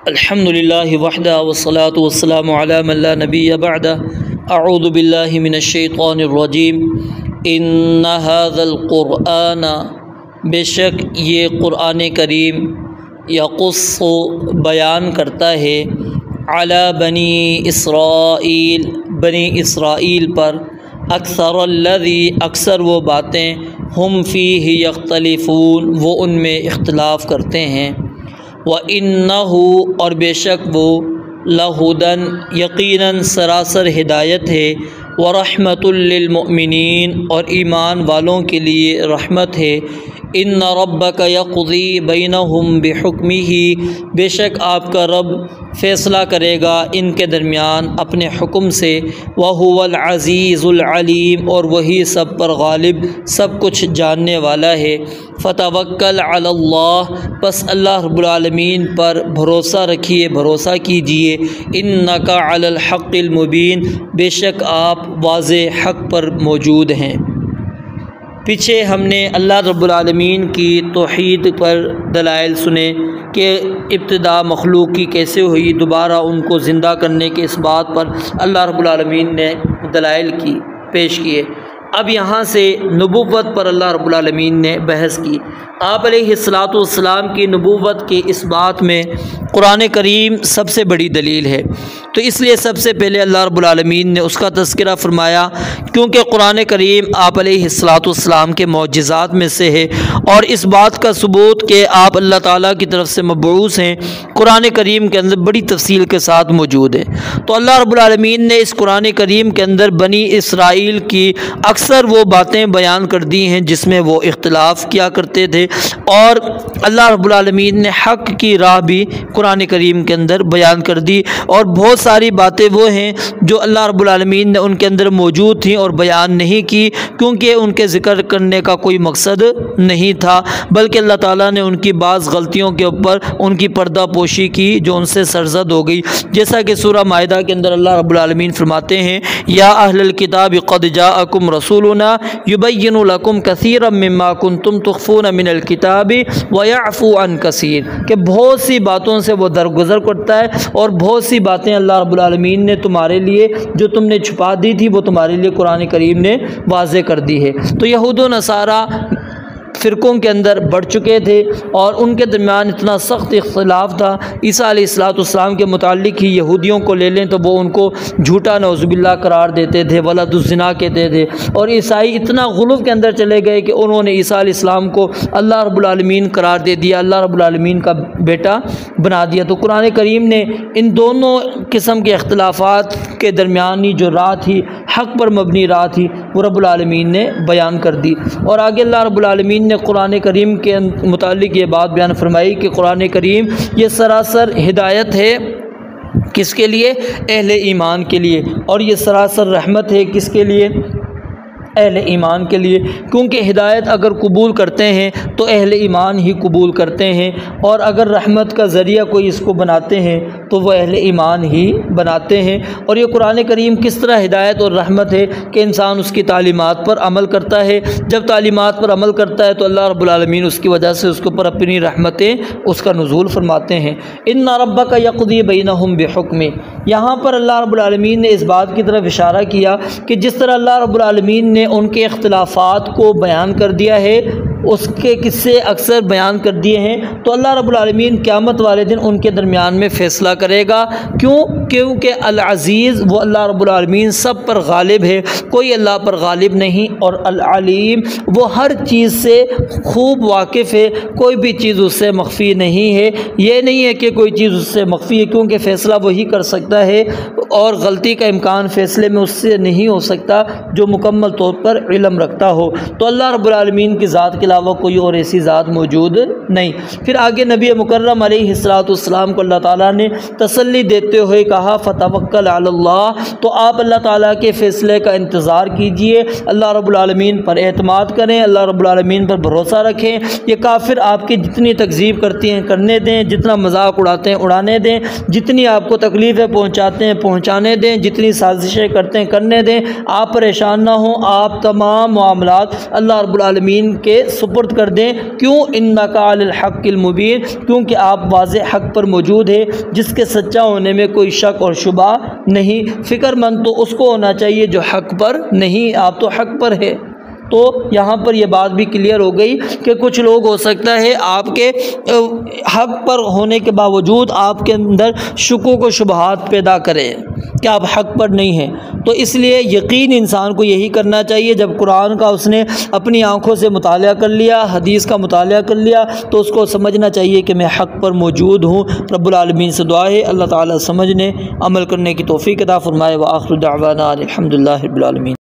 الحمدللہ وحدہ والصلاة والسلام علی من لا نبی بعدہ اعوذ باللہ من الشیطان الرجیم ان ھذا القرآن بے شک یہ قرآن کریم یقص بیان کرتا ہے علی بنی اسرائیل پر اکثر الذی اکثر وہ باتیں ہم فیہ یختلفون وہ ان میں اختلاف کرتے ہیں وَإِنَّهُ اور بے شک وہ لَہُدًا یقیناً سراسر ہدایت ہے وَرَحْمَةٌ لِّلْمُؤْمِنِينَ اور ایمان والوں کے لیے رحمت ہے ان ربک یقضی بینہم بحکمہ بے شک آپ کا رب فیصلہ کرے گا ان کے درمیان اپنے حکم سے وہو العزیز العلیم اور وہی سب پر غالب سب کچھ جاننے والا ہے فتوکل علی اللہ پس اللہ رب العالمین پر بھروسہ رکھیے بھروسہ کیجیے انک علی الحق المبین بے شک آپ واضح حق پر موجود ہیں۔ پیچھے ہم نے اللہ رب العالمین کی توحید پر دلائل سنے کہ ابتدا مخلوق کی کیسے ہوئی، دوبارہ ان کو زندہ کرنے کے اس بات پر اللہ رب العالمین نے دلائل کی پیش کیے۔ اب یہاں سے نبوت پر اللہ رب العالمین نے بحث کی۔ آپ علیہ السلام کی نبوت کے اس بات میں قرآن کریم سب سے بڑی دلیل ہے، تو اس لیے سب سے پہلے اللہ رب العالمین نے اس کا تذکرہ فرمایا، کیونکہ قرآن کریم آپ علیہ السلام کے معجزات میں سے ہے اور اس بات کا ثبوت کہ آپ اللہ تعالیٰ کی طرف سے مبعوث ہیں قرآن کریم کے اندر بڑی تفصیل کے ساتھ موجود ہے۔ تو اللہ رب العالمین نے اس قرآن کریم کے اندر بنی اسرائیل کی اکثر وہ باتیں بیان کر دی ہیں جس میں وہ اختلاف کیا کرتے تھے، اور اللہ رب العالمین نے حق کی راہ بھی قرآن کریم کے اندر بیان کر دی، اور بہت ساری باتیں وہ ہیں جو اللہ رب العالمین نے ان کے اندر موجود تھیں اور بیان نہیں کی، کیونکہ ان کے ذکر کرنے کا کوئی مقصد نہیں تھا، بلکہ اللہ تعالیٰ نے ان کی بعض غلطیوں کے اوپر ان کی پردہ پوشی کی جو ان سے سرزد ہو گئی، جیسا کہ سورہ مائدہ کے اندر اللہ رب العالمین فرماتے ہیں یا اہل الکتاب قد جاءکم رسولنا یبین لکم کثیرا مما کنتم تخفون من الکتاب ویعفو عن کثیر، کہ بہت سی باتوں سے وہ درگزر کرتا ہے اور بہت سی باتیں اللہ رب العالمین نے تمہارے لیے جو تم نے چھپا دی تھی وہ تمہارے لیے قرآن کریم نے واضح کر دی ہے۔ تو یہود و نصارہ فرقوں کے اندر بڑھ چکے تھے اور ان کے درمیان اتنا سخت اختلاف تھا، عیسیٰ علیہ السلام کے متعلق ہی یہودیوں کو لے لیں تو وہ ان کو جھوٹا نعوذ باللہ قرار دیتے تھے، ولد الزنا کہتے تھے، اور عیسائی اتنا غلو کے اندر چلے گئے کہ انہوں نے عیسیٰ علیہ السلام کو اللہ رب العالمین قرار دے دیا، اللہ رب العالمین کا بیٹا بنا دیا۔ تو قرآن کریم نے ان دونوں قسم کے اختلافات کے درمیانی جو راہ تھی، حق پر مبنی راہ تھی، وہ رب العالمین نے بیان کر دی۔ اور آگے اللہ رب العالمین نے قرآن کریم کے متعلق یہ بات بیان فرمائی کہ قرآن کریم یہ سراسر ہدایت ہے کس کے لیے؟ اہل ایمان کے لیے، اور یہ سراسر رحمت ہے کس کے لیے؟ اہل ایمان کے لیے، کیونکہ ہدایت اگر قبول کرتے ہیں تو اہل ایمان ہی قبول کرتے ہیں، اور اگر رحمت کا ذریعہ کوئی اس کو بناتے ہیں تو وہ اہل ایمان ہی بناتے ہیں۔ اور یہ قرآن کریم کس طرح ہدایت اور رحمت ہے کہ انسان اس کی تعلیمات پر عمل کرتا ہے، جب تعلیمات پر عمل کرتا ہے تو اللہ رب العالمین اس کی وجہ سے اس کے اوپر اپنی رحمتیں اس کا نزول فرماتے ہیں۔ ان ربک یقضی بینہم بحکمہ، یہاں پر اللہ رب العالمین نے اس بات کی طرف اشارہ کیا کہ جس طرح اللہ رب العالمین نے ان کے اختلافات کو بیان کر دیا ہے، اس کے قصے اکثر بیان کر دیے ہیں، تو اللہ رب العالمین قیامت والے دن ان کے درمیان میں فیصلہ کرے گا۔ کیونکہ العزیز وہ اللہ رب العالمین سب پر غالب ہے، کوئی اللہ پر غالب نہیں، اور العلیم وہ ہر چیز سے خوب واقف ہے، کوئی بھی چیز اس سے مخفی نہیں ہے۔ یہ نہیں ہے کہ کوئی چیز اس سے مخفی ہے، کیونکہ فیصلہ وہی کر سکتا ہے اور غلطی کا امکان فیصلے میں اس سے نہیں ہو سکتا جو مکمل طور پر علم رکھتا ہو۔ تو اللہ رب العالمین کی ذات کے علاوہ کوئی اور ایسی ذات موجود نہیں۔ پھر آگے نبی مکرم علیہ السلام کو اللہ تعالیٰ نے تسلی دیتے ہوئے کہا فتوکل علی اللہ، تو آپ اللہ تعالیٰ کے فیصلے کا انتظار کیجئے، اللہ رب العالمین پر اعتماد کریں، اللہ رب العالمین پر بھروسہ رکھیں۔ یہ کافر آپ کی جتنی تکذیب کرتی ہیں کرنے دیں، جتنا مذاق اڑاتے ہیں اڑانے دیں، جتنی آپ کو تکلیفیں پہنچاتے ہیں پہنچانے دیں، جتنی سازشیں کرتے ہیں کرنے دیں، آپ پریشان نہ ہوں، آپ تمام معاملات اللہ رب العالمین کے سپرد کر دیں۔ کیوں؟ انکا علی الحق المبین، کیونکہ آپ واضح حق پر موجود ہے جس کے سچا ہونے میں کوئی شک اور شبہ نہیں۔ فکر مند تو اس کو ہونا چاہیے جو حق پر نہیں، آپ تو حق پر ہے۔ تو یہاں پر یہ بات بھی کلیئر ہو گئی کہ کچھ لوگ ہو سکتا ہے آپ کے حق پر ہونے کے باوجود آپ کے اندر شکوک و شبہات پیدا کرے کہ آپ حق پر نہیں ہیں۔ تو اس لیے یقین انسان کو یہی کرنا چاہیے، جب قرآن کا اس نے اپنی آنکھوں سے مطالعہ کر لیا، حدیث کا مطالعہ کر لیا، تو اس کو سمجھنا چاہیے کہ میں حق پر موجود ہوں۔ رب العالمین سے دعا ہے اللہ تعالیٰ سمجھنے عمل کرنے کی توفیق عطا فرمائے۔ وآخر دعوانا الحمدللہ رب العالمین۔